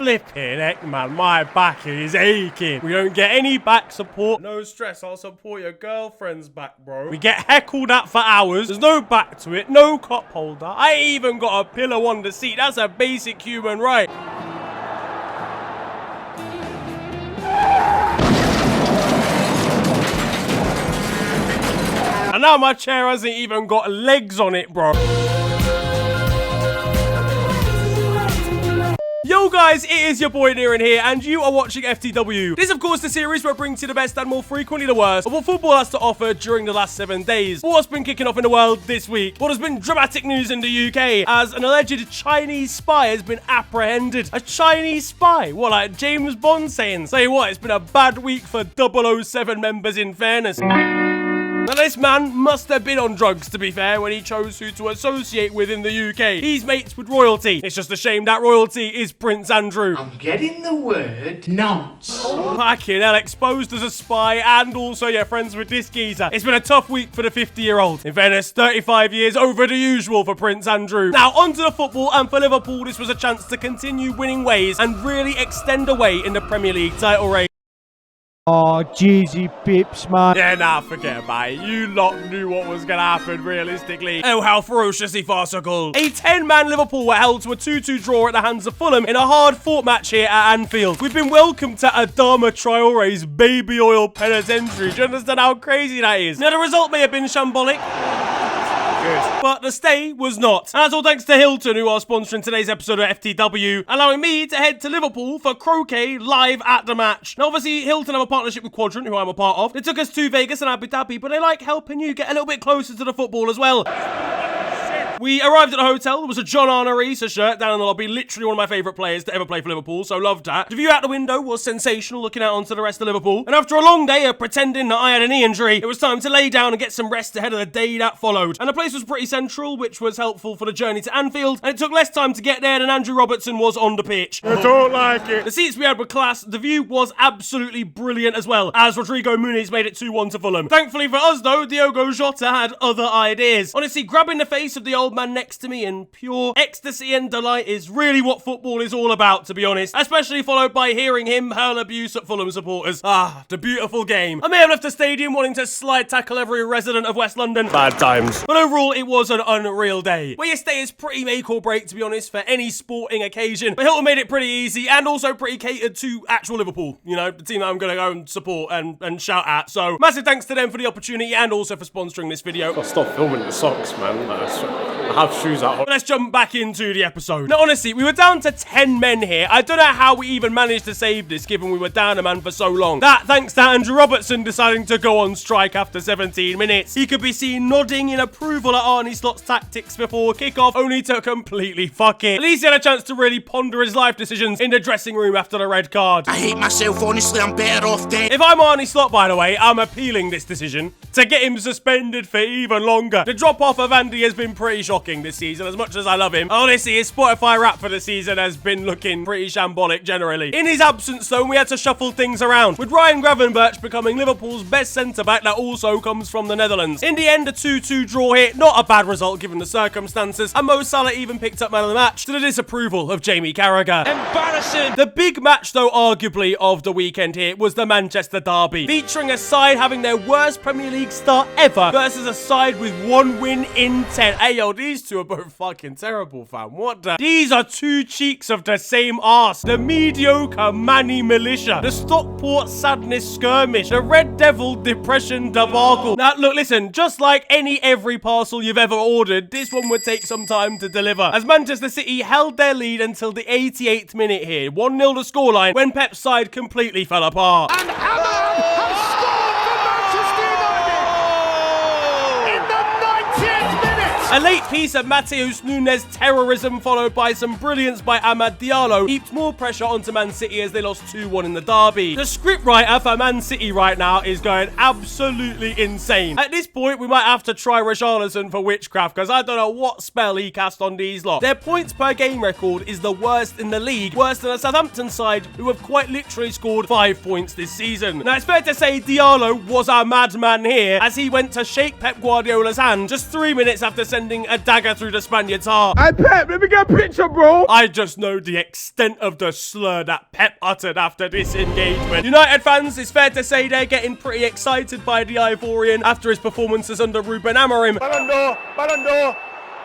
Flipping heck, man, my back is aching. We don't get any back support. No stress, I'll support your girlfriend's back, bro. We get heckled at for hours. There's no back to it, no cup holder. I ain't even got a pillow on the seat. That's a basic human right. And now my chair hasn't even got legs on it, bro. Yo guys, it is your boy Newman here, and you are watching FTW. This is of course the series where it brings you the best and more frequently the worst of what football has to offer during the last 7 days. What's been kicking off in the world this week? What has been dramatic news in the UK as an alleged Chinese spy has been apprehended. A Chinese spy? What, like James Bond saying? Say what, it's been a bad week for 007 members in fairness. Now, this man must have been on drugs, to be fair, when he chose who to associate with in the UK. He's mates with royalty. It's just a shame that royalty is Prince Andrew. I'm getting the word nonce. Fucking hell, exposed as a spy and also your friends with this geezer. It's been a tough week for the 50-year-old. In fairness, 35 years over the usual for Prince Andrew. Now, onto the football, and for Liverpool, this was a chance to continue winning ways and really extend away in the Premier League title race. Oh, jeezy pips, man. Yeah, nah, forget about it. You lot knew what was going to happen, realistically. Oh, how ferociously farcical. A 10-man Liverpool were held to a 2-2 draw at the hands of Fulham in a hard-fought match here at Anfield. We've been welcomed to Adama Traore's baby oil penitentiary. Do you understand how crazy that is? Now, the result may have been shambolic. Good. But the stay was not. And that's all thanks to Helden, who are sponsoring today's episode of FTW, allowing me to head to Liverpool for Croquet live at the match. Now, obviously, Helden have a partnership with Quadrant, who I'm a part of. They took us to Vegas and Abu Dhabi, but they like helping you get a little bit closer to the football as well. We arrived at the hotel. There was a John Arnorisa shirt down in the lobby. Literally one of my favourite players to ever play for Liverpool, so loved that. The view out the window was sensational, looking out onto the rest of Liverpool. And after a long day of pretending that I had a knee injury, it was time to lay down and get some rest ahead of the day that followed. And the place was pretty central, which was helpful for the journey to Anfield. And it took less time to get there than Andrew Robertson was on the pitch. I don't like it. The seats we had were class. The view was absolutely brilliant as well, as Rodrigo Muniz made it 2-1 to Fulham. Thankfully for us, though, Diogo Jota had other ideas. Honestly, grabbing the face of the old man next to me in pure ecstasy and delight is really what football is all about, to be honest. Especially followed by hearing him hurl abuse at Fulham supporters. Ah, the beautiful game. I may have left the stadium wanting to slide tackle every resident of West London. Bad times. But overall, it was an unreal day. Where your stay is pretty make or break, to be honest, for any sporting occasion. But Hilton made it pretty easy and also pretty catered to actual Liverpool. You know, the team that I'm going to go and support and shout at. So, massive thanks to them for the opportunity and also for sponsoring this video. I'll stop filming the socks, man. I have shoes out. But let's jump back into the episode. Now, honestly, we were down to 10 men here. I don't know how we even managed to save this, given we were down a man for so long. That thanks to Andrew Robertson deciding to go on strike after 17 minutes. He could be seen nodding in approval at Arnie Slot's tactics before kickoff, only to completely fuck it. At least he had a chance to really ponder his life decisions in the dressing room after the red card. I hate myself, honestly, I'm better off dead. If I'm Arnie Slot, by the way, I'm appealing this decision to get him suspended for even longer. The drop-off of Andy has been pretty shocking this season, as much as I love him. Honestly, his Spotify rap for the season has been looking pretty shambolic generally. In his absence, though, we had to shuffle things around, with Ryan Gravenberch becoming Liverpool's best centre-back that also comes from the Netherlands. In the end, a 2-2 draw here, not a bad result given the circumstances, and Mo Salah even picked up man of the match, to the disapproval of Jamie Carragher. Embarrassing! The big match, though, arguably, of the weekend here was the Manchester derby, featuring a side having their worst Premier League start ever versus a side with 1 win in 10. Hey, yo, these two are both fucking terrible, fam. What the? These are two cheeks of the same arse. The mediocre Manny Militia. The Stockport Sadness Skirmish. The Red Devil Depression Debacle. Now, look, listen. Just like every parcel you've ever ordered, this one would take some time to deliver, as Manchester City held their lead until the 88th minute here. 1-0 the scoreline when Pep's side completely fell apart. And Armand has scored for Manchester United in the 90th minute. A late piece of Mateus Nunes terrorism followed by some brilliance by Amad Diallo heaped more pressure onto Man City as they lost 2-1 in the derby. The scriptwriter for Man City right now is going absolutely insane. At this point, we might have to try Richarlison for witchcraft, because I don't know what spell he cast on these lot. Their points per game record is the worst in the league, worse than a Southampton side who have quite literally scored 5 points this season. Now, it's fair to say Diallo was our madman here, as he went to shake Pep Guardiola's hand just 3 minutes after sending sending a dagger through the Spaniard's heart. Hey Pep, let me get a picture, bro. I just know the extent of the slur that Pep uttered after this engagement. United fans, it's fair to say they're getting pretty excited by the Ivorian after his performances under Ruben Amorim. Ballon d'Or, Ballon d'Or.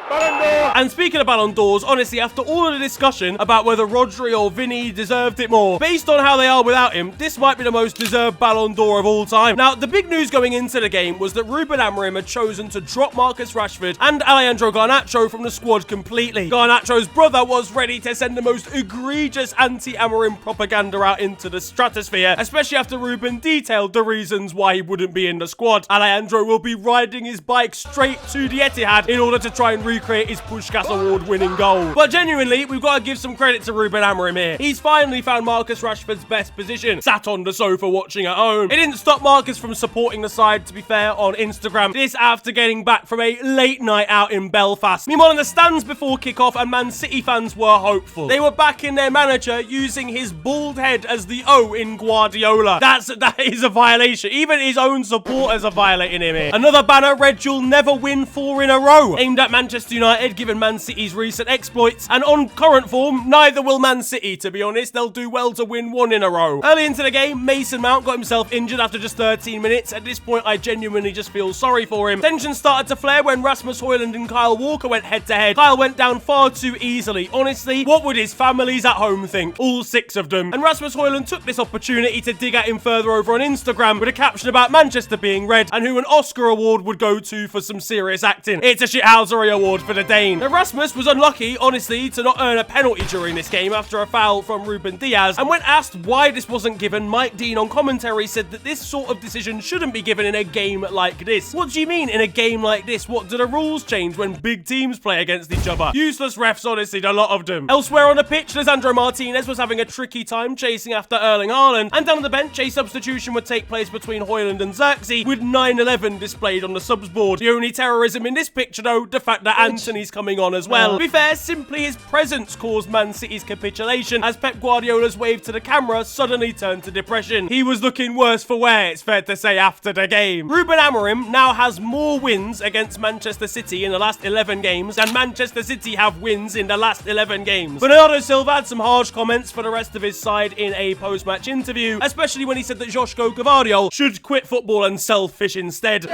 Ballon d'Or. And speaking of Ballon d'Ors, honestly, after all of the discussion about whether Rodri or Vinny deserved it more, based on how they are without him, this might be the most deserved Ballon d'Or of all time. Now, the big news going into the game was that Ruben Amorim had chosen to drop Marcus Rashford and Alejandro Garnacho from the squad completely. Garnacho's brother was ready to send the most egregious anti-Amorim propaganda out into the stratosphere, especially after Ruben detailed the reasons why he wouldn't be in the squad. Alejandro will be riding his bike straight to the Etihad in order to try and recreate his Puskás award-winning goal. But genuinely, we've got to give some credit to Ruben Amorim here. He's finally found Marcus Rashford's best position, sat on the sofa watching at home. It didn't stop Marcus from supporting the side, to be fair, on Instagram. This after getting back from a late night out in Belfast. Meanwhile, in the stands before kickoff, and Man City fans were hopeful. They were backing their manager using his bald head as the O in Guardiola. That is a violation. Even his own supporters are violating him here. Another banner read, "You'll never win 4 in a row," aimed at Manchester United, given Man City's recent exploits. And on current form, neither will Man City, to be honest. They'll do well to win 1 in a row. Early into the game, Mason Mount got himself injured after just 13 minutes. At this point, I genuinely just feel sorry for him. Tension started to flare when Rasmus Højlund and Kyle Walker went head-to-head. Kyle went down far too easily. Honestly, what would his families at home think? All 6 of them. And Rasmus Højlund took this opportunity to dig at him further over on Instagram with a caption about Manchester being red and who an Oscar award would go to for some serious acting. It's a shithousery award for the Dane. Rasmus was unlucky, honestly, to not earn a penalty during this game after a foul from Ruben Diaz, and when asked why this wasn't given, Mike Dean on commentary said that this sort of decision shouldn't be given in a game like this. What do you mean in a game like this? What, do the rules change when big teams play against each other? Useless refs, honestly, a lot of them. Elsewhere on the pitch, Lisandro Martinez was having a tricky time chasing after Erling Haaland, and down on the bench, a substitution would take place between Højlund and Xerxes, with 9-11 displayed on the subs board. The only terrorism in this picture, though, the fact that Anthony's coming on as well. To be fair, simply his presence caused Man City's capitulation, as Pep Guardiola's wave to the camera suddenly turned to depression. He was looking worse for wear, it's fair to say, after the game. Ruben Amorim now has more wins against Manchester City in the last 11 games than Manchester City have wins in the last 11 games. Bernardo Silva had some harsh comments for the rest of his side in a post-match interview, especially when he said that Joško Gvardiol should quit football and sell fish instead.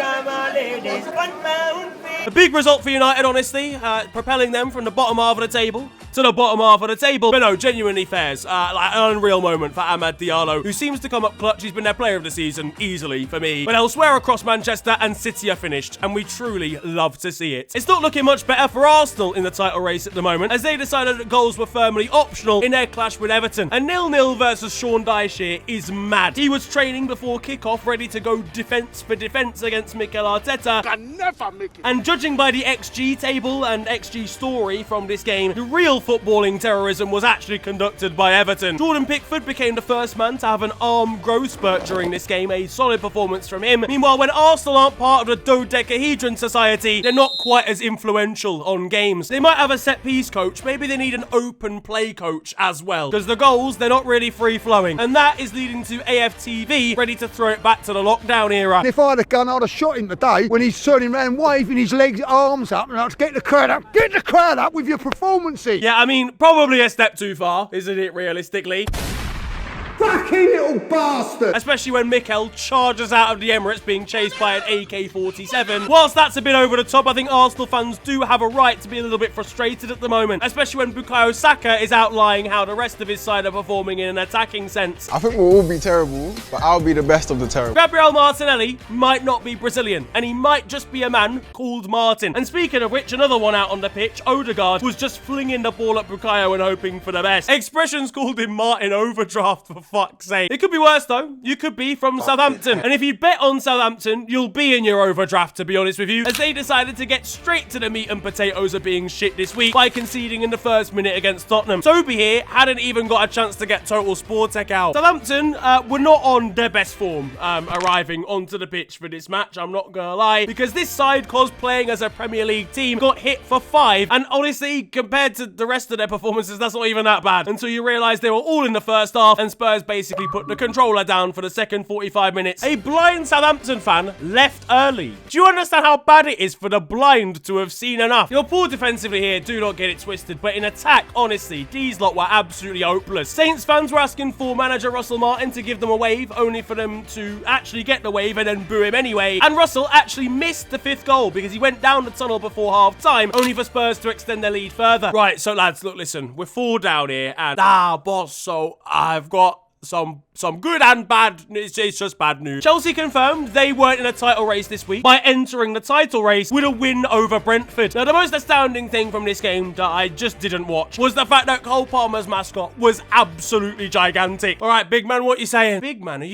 A big result for United, honestly, propelling them from the bottom half of the table to the bottom half of the table. But no, genuinely fairs. Like an unreal moment for Amad Diallo, who seems to come up clutch. He's been their player of the season, easily, for me. But elsewhere across Manchester and City are finished, and we truly love to see it. It's not looking much better for Arsenal in the title race at the moment, as they decided that goals were firmly optional in their clash with Everton. A 0-0 versus Sean Dyche here is mad. He was training before kickoff, ready to go defence for defence against Mikel Arteta. Can never make it. And judging by the XG table and XG story from this game, the real footballing terrorism was actually conducted by Everton. Jordan Pickford became the first man to have an arm growth spurt during this game, a solid performance from him. Meanwhile, when Arsenal aren't part of the dodecahedron society, they're not quite as influential on games. They might have a set-piece coach, maybe they need an open play coach as well, because the goals, they're not really free-flowing. And that is leading to AFTV ready to throw it back to the lockdown era. If I had a gun, I'd have shot him today when he's turning around waving his legs, arms up, and I'd get the crowd up. Get the crowd up with your performances. Yeah, I mean, probably a step too far, isn't it, realistically? Fucking little bastard. Especially when Mikel charges out of the Emirates being chased by an AK-47. Whilst that's a bit over the top, I think Arsenal fans do have a right to be a little bit frustrated at the moment, especially when Bukayo Saka is outlining how the rest of his side are performing in an attacking sense. I think we'll all be terrible, but I'll be the best of the terrible. Gabriel Martinelli might not be Brazilian, and he might just be a man called Martin. And speaking of which, another one out on the pitch, Odegaard, was just flinging the ball at Bukayo and hoping for the best. Expressions called him Martin Overdraft, for fuck's sake. It could be worse though. You could be from Southampton. And if you bet on Southampton, you'll be in your overdraft, to be honest with you, as they decided to get straight to the meat and potatoes of being shit this week by conceding in the first minute against Tottenham. Toby here hadn't even got a chance to get Total Sportec out. Southampton were not on their best form arriving onto the pitch for this match, I'm not gonna lie, because this side, cosplaying as a Premier League team, got hit for 5, and honestly, compared to the rest of their performances, that's not even that bad, until you realise they were all in the first half and Spurs Spurs basically put the controller down for the second 45 minutes. A blind Southampton fan left early. Do you understand how bad it is for the blind to have seen enough? You're poor defensively here, do not get it twisted, but in attack, honestly, these lot were absolutely hopeless. Saints fans were asking for manager Russell Martin to give them a wave, only for them to actually get the wave and then boo him anyway. And Russell actually missed the 5th goal because he went down the tunnel before half-time, only for Spurs to extend their lead further. Right, so lads, look, listen, we're 4 down here, and boss, so I've got some good and bad. It's just bad news. Chelsea confirmed they weren't in a title race this week by entering the title race with a win over Brentford. Now, the most astounding thing from this game that I just didn't watch was the fact that Cole Palmer's mascot was absolutely gigantic. All right, big man, what you saying? Big man, are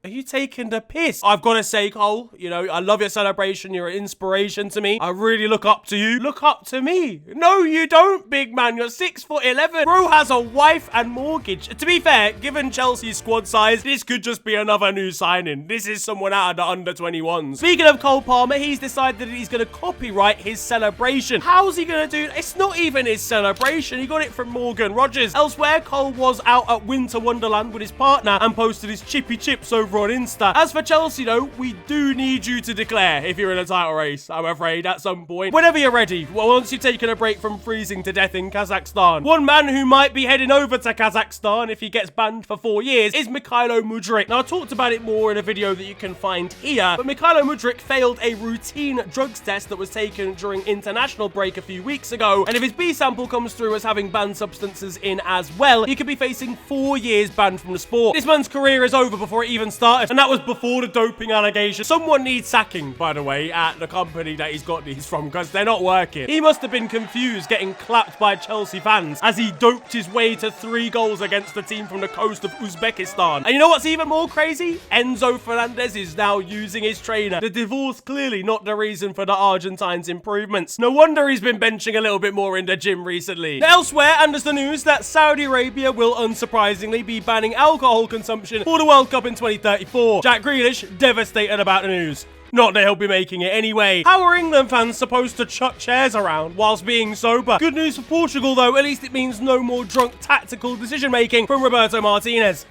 you taking the piss? I've got to say, Cole, you know, I love your celebration. You're an inspiration to me. I really look up to you. Look up to me. No, you don't, big man. You're 6'11". Bro has a wife and mortgage. To be fair, given Chelsea's squad size, this could just be another new signing. This is someone out of the under-21s. Speaking of Cole Palmer, he's decided that he's going to copyright his celebration. How's he going to do it? It's not even his celebration. He got it from Morgan Rogers. Elsewhere, Cole was out at Winter Wonderland with his partner and posted his chippy chips over on Insta. As for Chelsea though, we do need you to declare if you're in a title race, I'm afraid, at some point. Whenever you're ready, once you've taken a break from freezing to death in Kazakhstan. One man who might be heading over to Kazakhstan if he gets banned for 4 years is Mykhailo Mudryk. Now, I talked about it more in a video that you can find here, but Mykhailo Mudryk failed a routine drugs test that was taken during international break a few weeks ago, and if his B sample comes through as having banned substances in as well, he could be facing 4 years banned from the sport. This man's career is over before it even started, and that was before the doping allegation. Someone needs sacking, by the way, at the company that he's got these from, because they're not working. He must have been confused getting clapped by Chelsea fans as he doped his way to 3 goals against the team from the coast of Uzbekistan. And you know what's even more crazy? Enzo Fernandez is now using his trainer. The divorce clearly not the reason for the Argentine's improvements. No wonder he's been benching a little bit more in the gym recently. Elsewhere, and there's the news that Saudi Arabia will unsurprisingly be banning alcohol consumption for the World Cup in 2034. Jack Grealish devastated about the news. Not that he'll be making it anyway. How are England fans supposed to chuck chairs around whilst being sober? Good news for Portugal though, at least it means no more drunk tactical decision making from Roberto Martinez.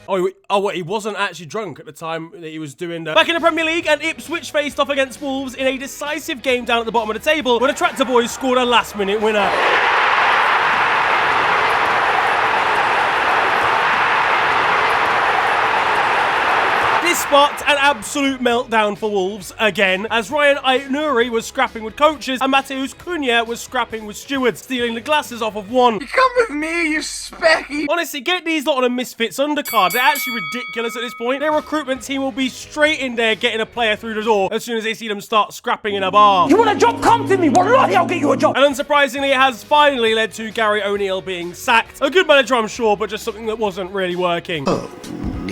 Oh, he wasn't actually drunk at the time that he was doing that. Back in the Premier League, and Ipswich faced off against Wolves in a decisive game down at the bottom of the table when the Tractor Boys scored a last-minute winner. This sparked an absolute meltdown for Wolves again, as Ryan Aït-Nouri was scrapping with coaches and Mateus Cunha was scrapping with stewards, stealing the glasses off of one. You come with me, you specky. Honestly, get these lot on a Misfits undercard. They're actually ridiculous at this point. Their recruitment team will be straight in there getting a player through the door as soon as they see them start scrapping in a bar. You want a job? Come to me. Wallahi, I'll get you a job. And unsurprisingly, it has finally led to Gary O'Neill being sacked. A good manager, I'm sure, but just something that wasn't really working.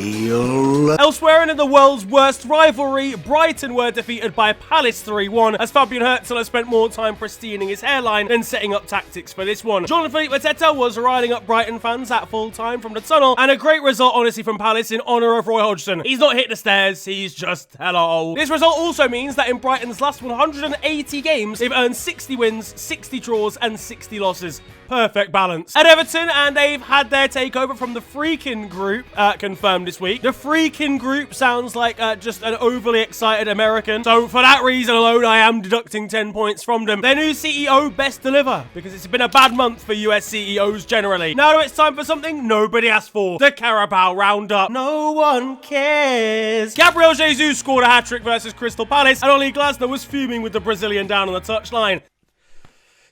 Elsewhere, and in the world's worst rivalry, Brighton were defeated by Palace 3-1, as Fabian Herzl has spent more time pristining his hairline than setting up tactics for this one. Jean-Philippe Mateta was riding up Brighton fans at full time from the tunnel, and a great result, honestly, from Palace in honour of Roy Hodgson. He's not hit the stairs, he's just hella old. This result also means that in Brighton's last 180 games, they've earned 60 wins, 60 draws, and 60 losses. Perfect balance. At Everton, and they've had their takeover from the Freakin' Group confirmed this week. The Freakin' Group sounds like just an overly excited American, so for that reason alone, I am deducting 10 points from them. Their new CEO best deliver, because it's been a bad month for US CEOs generally. Now it's time for something nobody asked for, the Carabao Roundup. No one cares. Gabriel Jesus scored a hat-trick versus Crystal Palace, and Oli Glasner was fuming with the Brazilian down on the touchline.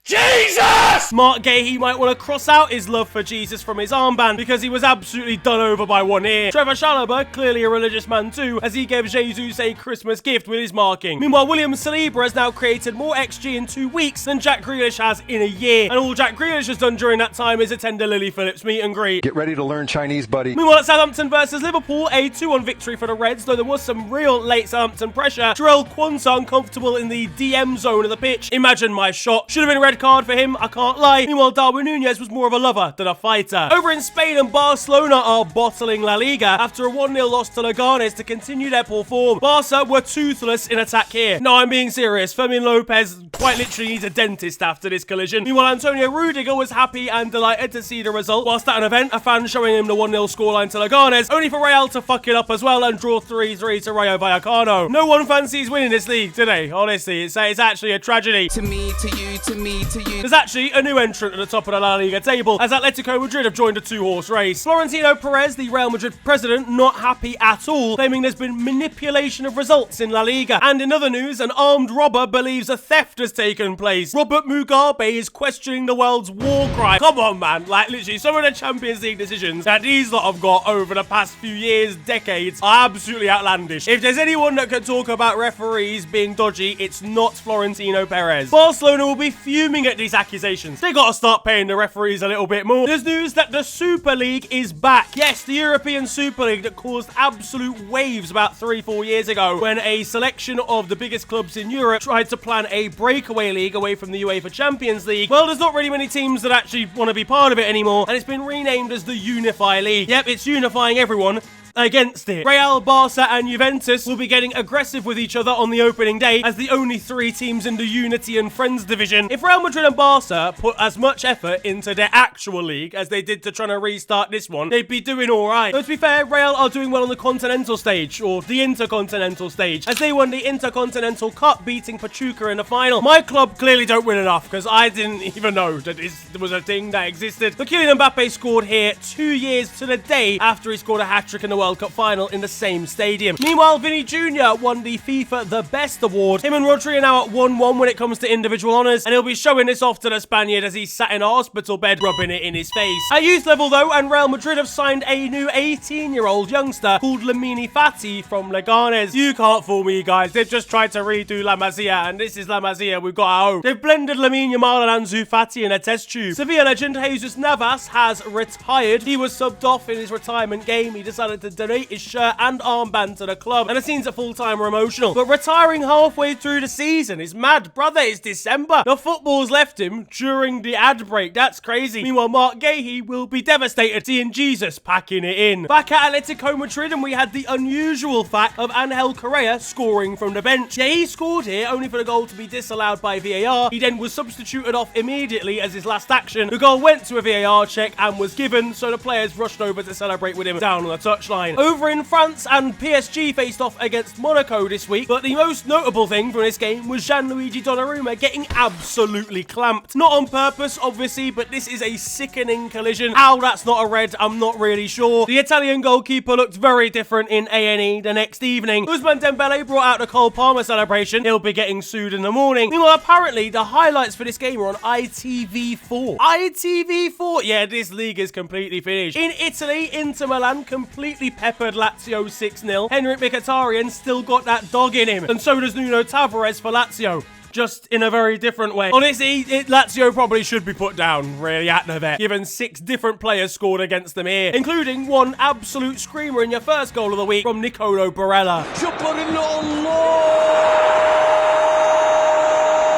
Jesus! Mark Gahey might want to cross out his love for Jesus from his armband because he was absolutely done over by one ear. Trevor Chalobah, clearly a religious man too, as he gave Jesus a Christmas gift with his marking. Meanwhile, William Saliba has now created more XG in 2 weeks than Jack Grealish has in a year. And all Jack Grealish has done during that time is attend a Lily Phillips meet and greet. Get ready to learn Chinese, buddy. Meanwhile, at Southampton versus Liverpool, a 2-1 victory for the Reds, though there was some real late Southampton pressure. Jarell Quansah uncomfortable in the DM zone of the pitch. Imagine my shot. Should have been red red card for him, I can't lie. Meanwhile, Darwin Núñez was more of a lover than a fighter. Over in Spain, and Barcelona are bottling La Liga after a 1-0 loss to Leganes to continue their poor form. Barca were toothless in attack here. No, I'm being serious. Fermin Lopez quite literally needs a dentist after this collision. Meanwhile, Antonio Rudiger was happy and delighted to see the result. Whilst at an event, a fan showing him the 1-0 scoreline to Leganes, only for Real to fuck it up as well and draw 3-3 to Rayo Vallecano. No one fancies winning this league today, honestly. It's actually a tragedy. To me, to you, to me, to you. There's actually a new entrant at the top of the La Liga table, as Atletico Madrid have joined a 2-horse race. Florentino Perez, the Real Madrid president, not happy at all, claiming there's been manipulation of results in La Liga. And in other news, an armed robber believes a theft has taken place. Robert Mugabe is questioning the world's war crime. Come on, man. Like, literally, some of the Champions League decisions that these lot have got over the past few years, decades, are absolutely outlandish. If there's anyone that can talk about referees being dodgy, it's not Florentino Perez. Barcelona will be fuming at these accusations. They gotta start paying the referees a little bit more. There's news that the Super League is back. Yes, the European Super League that caused absolute waves about 3-4 years ago when a selection of the biggest clubs in Europe tried to plan a breakaway league away from the UEFA Champions League. Well, there's not really many teams that actually want to be part of it anymore, and it's been renamed as the Unify League. Yep, it's unifying everyone against it. Real, Barca and Juventus will be getting aggressive with each other on the opening day as the only 3 teams in the Unity and Friends division. If Real Madrid and Barca put as much effort into their actual league as they did to trying to restart this one, they'd be doing alright. Though to be fair, Real are doing well on the continental stage, or the intercontinental stage, as they won the Intercontinental Cup, beating Pachuca in the final. My club clearly don't win enough, because I didn't even know that this was a thing that existed. But Kylian Mbappe scored here 2 years to the day after he scored a hat-trick in the World Cup final in the same stadium. Meanwhile, Vinny Jr. won the FIFA The Best Award. Him and Rodri are now at 1-1 when it comes to individual honours, and he'll be showing this off to the Spaniard as he's sat in a hospital bed rubbing it in his face. At youth level though, and Real Madrid have signed a new 18-year-old youngster called Lamine Fati from Leganes. You can't fool me, guys. They've just tried to redo La Masia, and this is La Masia we've got at home. They've blended Lamine Yamal and Ansu Fati in a test tube. Sevilla legend Jesus Navas has retired. He was subbed off in his retirement game. He decided to donate his shirt and armband to the club, and the scenes at full time are emotional. But retiring halfway through the season is mad, brother. It's December. The football's left him during the ad break. That's crazy. Meanwhile, Mark Gahey will be devastated seeing Jesus packing it in. Back at Atletico Madrid, and we had the unusual fact of Angel Correa scoring from the bench. Yeah, he scored here only for the goal to be disallowed by VAR. He then was substituted off immediately as his last action. The goal went to a VAR check and was given, so the players rushed over to celebrate with him down on the touchline. Over in France, and PSG faced off against Monaco this week, but the most notable thing from this game was Gianluigi Donnarumma getting absolutely clamped. Not on purpose, obviously, but this is a sickening collision. How that's not a red, I'm not really sure. The Italian goalkeeper looked very different in A&E the next evening. Ousmane Dembele brought out the Cole Palmer celebration. He'll be getting sued in the morning. Meanwhile, apparently, the highlights for this game are on ITV4. ITV4? Yeah, this league is completely finished. In Italy, Inter Milan completely peppered Lazio 6-0. Henrik Mkhitaryan still got that dog in him, and so does Nuno Tavares for Lazio. Just in a very different way. Honestly, Lazio probably should be put down, really, at the vet, given 6 different players scored against them here, including one absolute screamer in your first goal of the week from Nicolo Barella.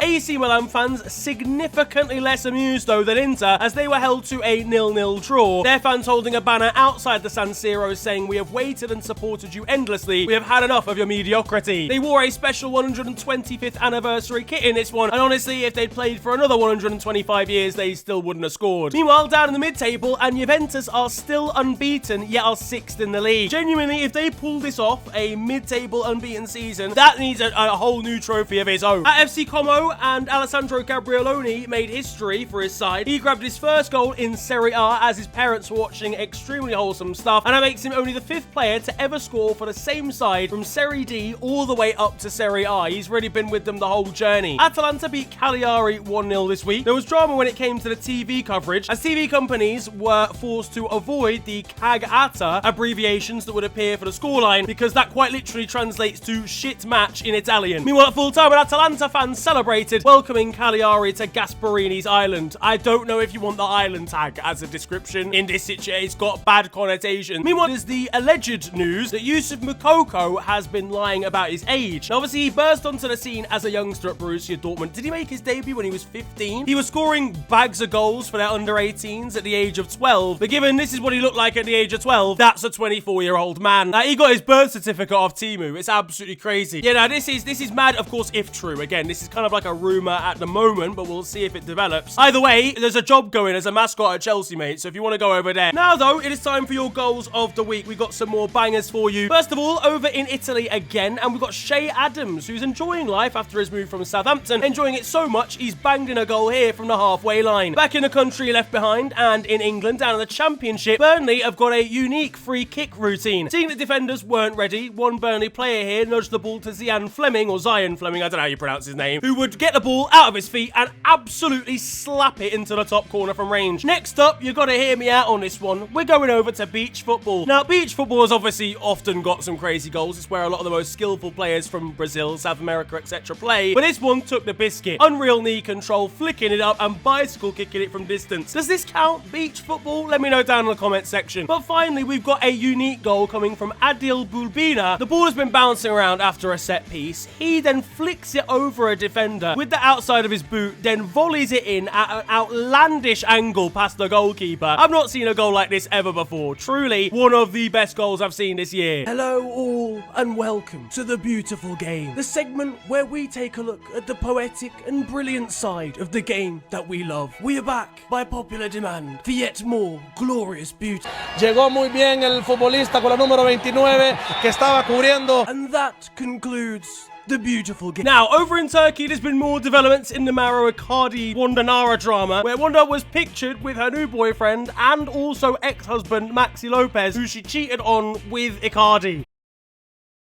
AC Milan fans significantly less amused though than Inter, as they were held to a 0-0 draw. Their fans holding a banner outside the San Siro saying, "We have waited and supported you endlessly. We have had enough of your mediocrity." They wore a special 125th anniversary kit in this one, and honestly, if they'd played for another 125 years, they still wouldn't have scored. Meanwhile, down in the mid-table, and Juventus are still unbeaten, yet are 6th in the league. Genuinely, if they pull this off, a mid-table unbeaten season, that needs a whole new trophy of its own. At FC Como, and Alessandro Gabrieloni made history for his side. He grabbed his first goal in Serie A as his parents were watching extremely wholesome stuff, and that makes him only the 5th player to ever score for the same side from Serie D all the way up to Serie A. He's really been with them the whole journey. Atalanta beat Cagliari 1-0 this week. There was drama when it came to the TV coverage, as TV companies were forced to avoid the CAG-ATA abbreviations that would appear for the scoreline, because that quite literally translates to shit match in Italian. Meanwhile, at full time, Atalanta fans celebrated tweeted, welcoming Cagliari to Gasparini's island. I don't know if you want the island tag as a description in this situation. It's got bad connotation. Meanwhile, there's the alleged news that Moukoko has been lying about his age. Now, obviously, he burst onto the scene as a youngster at Borussia Dortmund. Did he make his debut when he was 15? He was scoring bags of goals for their under-18s at the age of 12. But given this is what he looked like at the age of 12, that's a 24-year-old man. He got his birth certificate off Temu. It's absolutely crazy. Yeah, now this is mad, of course, if true. Again, this is kind of like a rumor at the moment, but we'll see if it develops. Either way, there's a job going as a mascot at Chelsea, mate, so if you want to go over there. Now, though, it is time for your goals of the week. We've got some more bangers for you. First of all, over in Italy again, and we've got Shea Adams, who's enjoying life after his move from Southampton, enjoying it so much, he's banged in a goal here from the halfway line. Back in the country left behind, and in England, down in the Championship, Burnley have got a unique free kick routine. Seeing that defenders weren't ready, one Burnley player here nudged the ball to Zian Fleming, I don't know how you pronounce his name, who would get the ball out of his feet and absolutely slap it into the top corner from range. Next up, you've got to hear me out on this one. We're going over to beach football. Now, beach football has obviously often got some crazy goals. It's where a lot of the most skillful players from Brazil, South America, etc. play. But this one took the biscuit. Unreal knee control, flicking it up and bicycle kicking it from distance. Does this count beach football? Let me know down in the comment section. But finally, we've got a unique goal coming from Adil Bulbina. The ball has been bouncing around after a set piece. He then flicks it over a defender with the outside of his boot, then volleys it in at an outlandish angle past the goalkeeper. I've not seen a goal like this ever before. Truly, one of the best goals I've seen this year. Hello all, and welcome to The Beautiful Game, the segment where we take a look at the poetic and brilliant side of the game that we love. We are back by popular demand for yet more glorious beauty. Llegó muy bien el futbolista con la número 29 que estaba cubriendo. And that concludes The Beautiful Game. Now, over in Turkey, there's been more developments in the Maro Icardi-Wanda Nara drama, where Wanda was pictured with her new boyfriend and also ex-husband Maxi Lopez, who she cheated on with Icardi.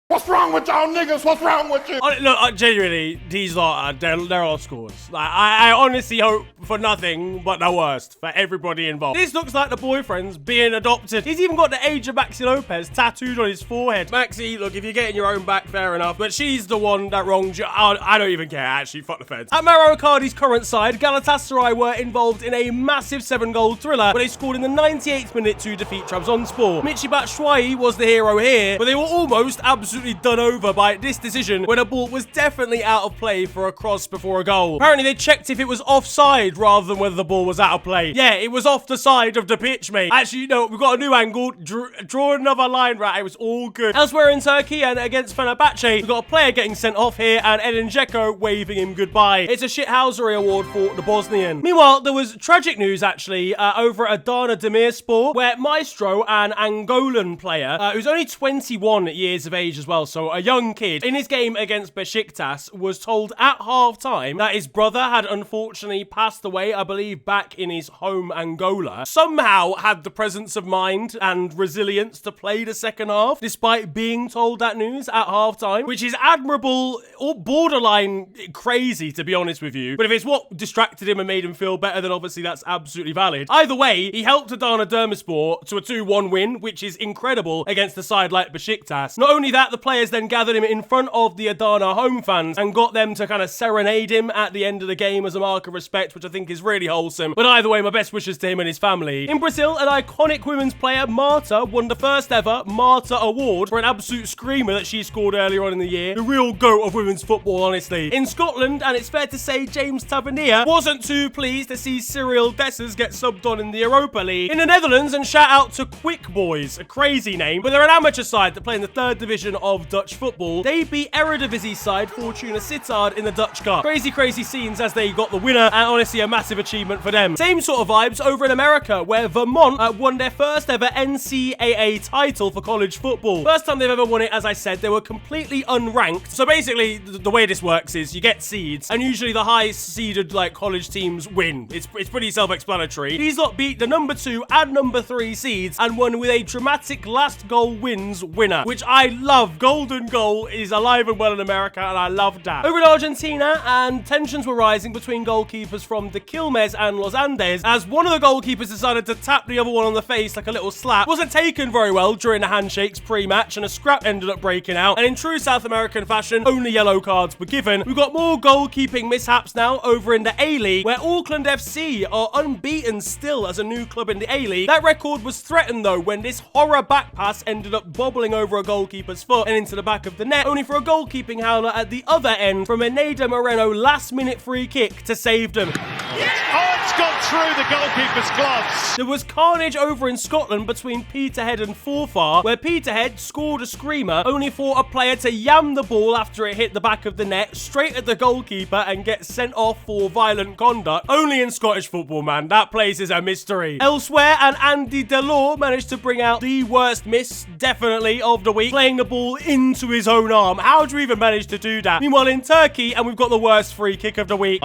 What's wrong with y'all niggas? What's wrong with you? Look, genuinely, these are, they're all scores. Like, I honestly hope for nothing but the worst for everybody involved. This looks like the boyfriend's being adopted. He's even got the age of Maxi Lopez tattooed on his forehead. Maxi, look, if you're getting your own back, fair enough, but she's the one that wronged you. I don't even care, actually, fuck the feds. At Maro Icardi's current side, Galatasaray were involved in a massive 7-goal thriller where they scored in the 98th minute to defeat Trabzonspor. Michy Batshuayi was the hero here, but they were almost absolutely done over by this decision when a ball was definitely out of play for a cross before a goal. Apparently they checked if it was offside rather than whether the ball was out of play. Yeah, it was off the side of the pitch, mate. Actually, no, we've got a new angle. Draw another line, right? It was all good. Elsewhere in Turkey and against Fenerbahce, we've got a player getting sent off here and Edin Dzeko waving him goodbye. It's a shithousery award for the Bosnian. Meanwhile, there was tragic news actually over at Adana Demirspor, where Maestro, an Angolan player who's only 21 years of age as well, so a young kid, in his game against Besiktas, was told at half-time that his brother had unfortunately passed away, I believe, back in his home Angola. Somehow had the presence of mind and resilience to play the second half, despite being told that news at half-time, which is admirable or borderline crazy, to be honest with you. But if it's what distracted him and made him feel better, then obviously that's absolutely valid. Either way, he helped Adana Demirspor to a 2-1 win, which is incredible against a side like Besiktas. Not only that, the players then gathered him in front of the Adana home fans and got them to kind of serenade him at the end of the game as a mark of respect, which I think is really wholesome. But either way, my best wishes to him and his family. In Brazil, an iconic women's player, Marta, won the first ever Marta Award for an absolute screamer that she scored earlier on in the year. The real GOAT of women's football, honestly. In Scotland, and it's fair to say James Tavernier wasn't too pleased to see Cyril Dessers get subbed on in the Europa League. In the Netherlands, and shout out to Quick Boys, a crazy name, but they're an amateur side that play in the 3rd division of Dutch football. They beat Eredivisie side Fortuna Sittard in the Dutch Cup. Crazy scenes as they got the winner, and honestly a massive achievement for them. Same sort of vibes over in America, where Vermont won their first ever NCAA title for college football. First time they've ever won it, as I said, they were completely unranked. So basically, the way this works is you get seeds, and usually the highest seeded college teams win. It's pretty self-explanatory. These lot beat the number 2 and number 3 seeds and won with a dramatic last goal wins winner, which I love golden goal is alive and well in America, and I love that. Over in Argentina, and tensions were rising between goalkeepers from the Quilmes and Los Andes, as one of the goalkeepers decided to tap the other one on the face like a little slap. Wasn't taken very well during the handshakes pre-match, and a scrap ended up breaking out. And in true South American fashion, only yellow cards were given. We've got more goalkeeping mishaps now over in the A-League, where Auckland FC are unbeaten still as a new club in the A-League. That record was threatened though when this horror back pass ended up bobbling over a goalkeeper's foot and into the back of the net, only for a goalkeeping howler at the other end from Eneda Moreno last-minute free kick to save them. Oh, it's gone through the goalkeeper's gloves. There was carnage over in Scotland between Peterhead and Forfar, where Peterhead scored a screamer, only for a player to yam the ball after it hit the back of the net, straight at the goalkeeper and get sent off for violent conduct. Only in Scottish football, man. That place is a mystery. Elsewhere, and Andy Delors managed to bring out the worst miss, definitely, of the week, playing the ball into his own arm. How do you even manage to do that? Meanwhile, in Turkey, and we've got the worst free kick of the week.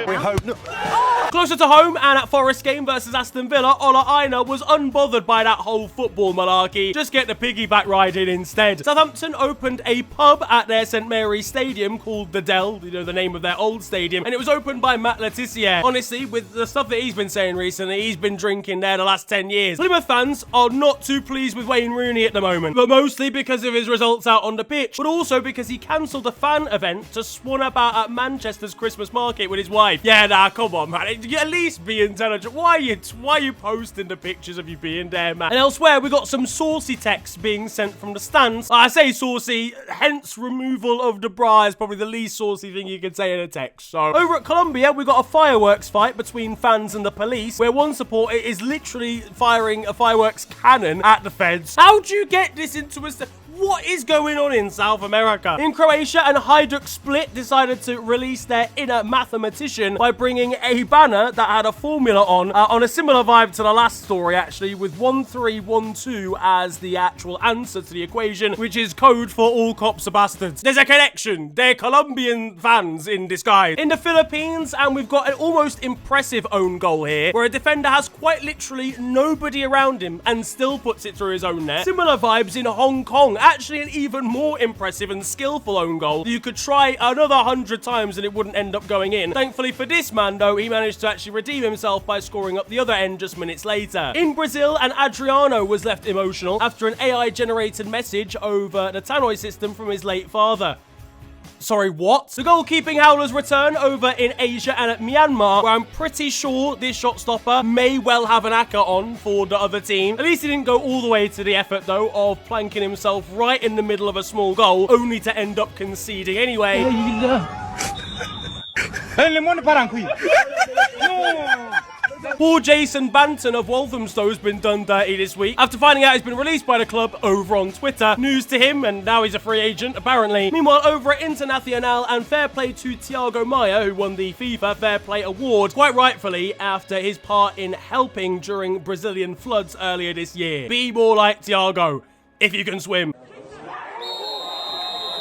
We hope not. Closer to home, and at Forest game versus Aston Villa, Ola Aina was unbothered by that whole football malarkey. Just get the piggyback ride in instead. Southampton opened a pub at their St Mary's Stadium called The Dell, you know, the name of their old stadium, and it was opened by Matt Letizia. Honestly, with the stuff that he's been saying recently, he's been drinking there the last 10 years. Plymouth fans are not too pleased with Wayne Rooney at the moment, but mostly because of his results out on the pitch, but also because he cancelled a fan event to swan about at Manchester's Christmas market with his wife. Yeah, nah, come on, man. At least be intelligent. Why are you posting the pictures of you being there, man? And elsewhere, we got some saucy texts being sent from the stands. I say saucy, hence removal of the bra is probably the least saucy thing you can say in a text. So, over at Colombia, we got a fireworks fight between fans and the police, where one supporter is literally firing a fireworks cannon at the feds. How do you get this into a... What is going on in South America? In Croatia, and Hajduk Split decided to release their inner mathematician by bringing a banner that had a formula on a similar vibe to the last story, actually, with 1312 as the actual answer to the equation, which is code for all cops are bastards. There's a connection. They're Colombian fans in disguise. In the Philippines, and we've got an almost impressive own goal here, where a defender has quite literally nobody around him and still puts it through his own net. Similar vibes in Hong Kong. Actually, an even more impressive and skillful own goal. You could try another 100 times and it wouldn't end up going in. Thankfully for this man, though, he managed to actually redeem himself by scoring up the other end just minutes later. In Brazil, and Adriano was left emotional after an AI-generated message over the Tannoy system from his late father. Sorry, what? The goalkeeping howlers return over in Asia and at Myanmar, where I'm pretty sure this shot stopper may well have an acca on for the other team. At least he didn't go all the way to the effort, though, of planking himself right in the middle of a small goal, only to end up conceding anyway. Poor Jason Banton of Walthamstow been done dirty this week after finding out he's been released by the club over on Twitter. News to him, and now he's a free agent, apparently. Meanwhile, over at Internacional, and fair play to Thiago Maia, who won the FIFA Fair Play Award, quite rightfully, after his part in helping during Brazilian floods earlier this year. Be more like Thiago, if you can swim.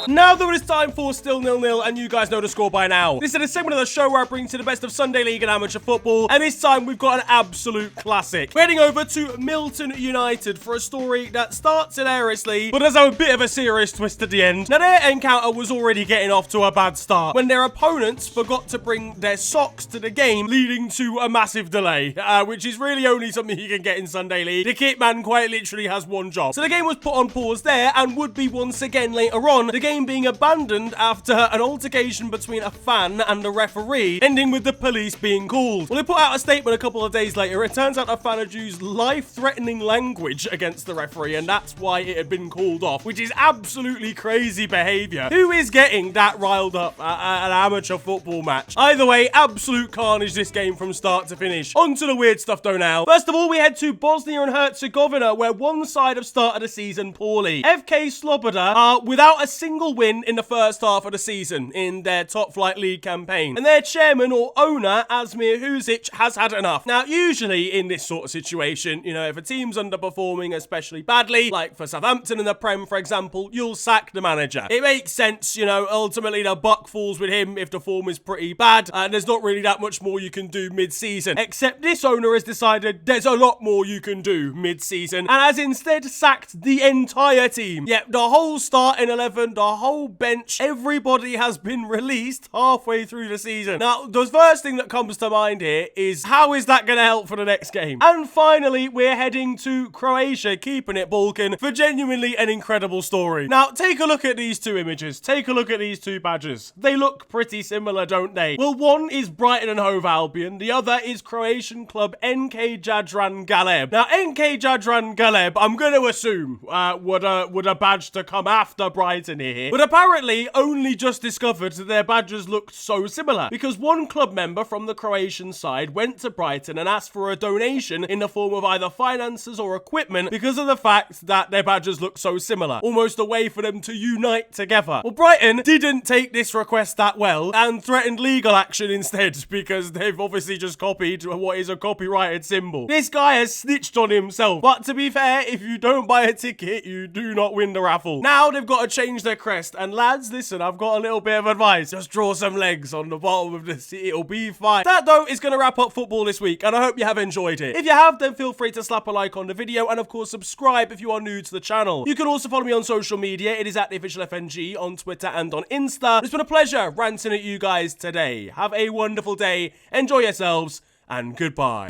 Now that it's time for Still 0-0, and you guys know the score by now. This is a segment of the show where I bring to the best of Sunday League and amateur football, and this time we've got an absolute classic. We're heading over to Milton United for a story that starts hilariously, but does have a bit of a serious twist at the end. Now, their encounter was already getting off to a bad start when their opponents forgot to bring their socks to the game, leading to a massive delay, which is really only something you can get in Sunday League. The kit man quite literally has one job. So the game was put on pause there, and would be once again later on, the game being abandoned after an altercation between a fan and the referee, ending with the police being called. Well, they put out a statement a couple of days later. It turns out a fan had used life-threatening language against the referee, and that's why it had been called off, which is absolutely crazy behavior. Who is getting that riled up at an amateur football match? Either way, absolute carnage this game from start to finish. On to the weird stuff though now. First of all, we head to Bosnia and Herzegovina, where one side have started the season poorly. FK Sloboda are without a single single win in the first half of the season in their top flight league campaign. And their chairman or owner, Asmir Husic, has had enough. Now, usually in this sort of situation, you know, if a team's underperforming especially badly, like for Southampton in the Prem, for example, you'll sack the manager. It makes sense, you know, ultimately the buck falls with him if the form is pretty bad, and there's not really that much more you can do mid-season. Except this owner has decided there's a lot more you can do mid-season, and has instead sacked the entire team. Yep, the whole starting 11, the whole bench, everybody has been released halfway through the season. Now, the first thing that comes to mind here is, how is that going to help for the next game? And finally, we're heading to Croatia, keeping it Balkan, for genuinely an incredible story. Now, take a look at these two images. Take a look at these two badges. They look pretty similar, don't they? Well, one is Brighton and Hove Albion. The other is Croatian club NK Jadran Galeb. Now, NK Jadran Galeb, I'm going to assume, would a badge to come after Brighton here. But apparently, only just discovered that their badges looked so similar, because one club member from the Croatian side went to Brighton and asked for a donation in the form of either finances or equipment because of the fact that their badges look so similar. Almost a way for them to unite together. Well, Brighton didn't take this request that well and threatened legal action instead, because they've obviously just copied what is a copyrighted symbol. This guy has snitched on himself. But to be fair, if you don't buy a ticket, you do not win the raffle. Now they've got to change their crest. And lads, listen, I've got a little bit of advice. Just draw some legs on the bottom of this. It'll be fine. That, though, is going to wrap up football this week, and I hope you have enjoyed it. If you have, then feel free to slap a like on the video, and of course, subscribe if you are new to the channel. You can also follow me on social media. It is at @theofficialfng on Twitter and on Insta. It's been a pleasure ranting at you guys today. Have a wonderful day. Enjoy yourselves, and goodbye.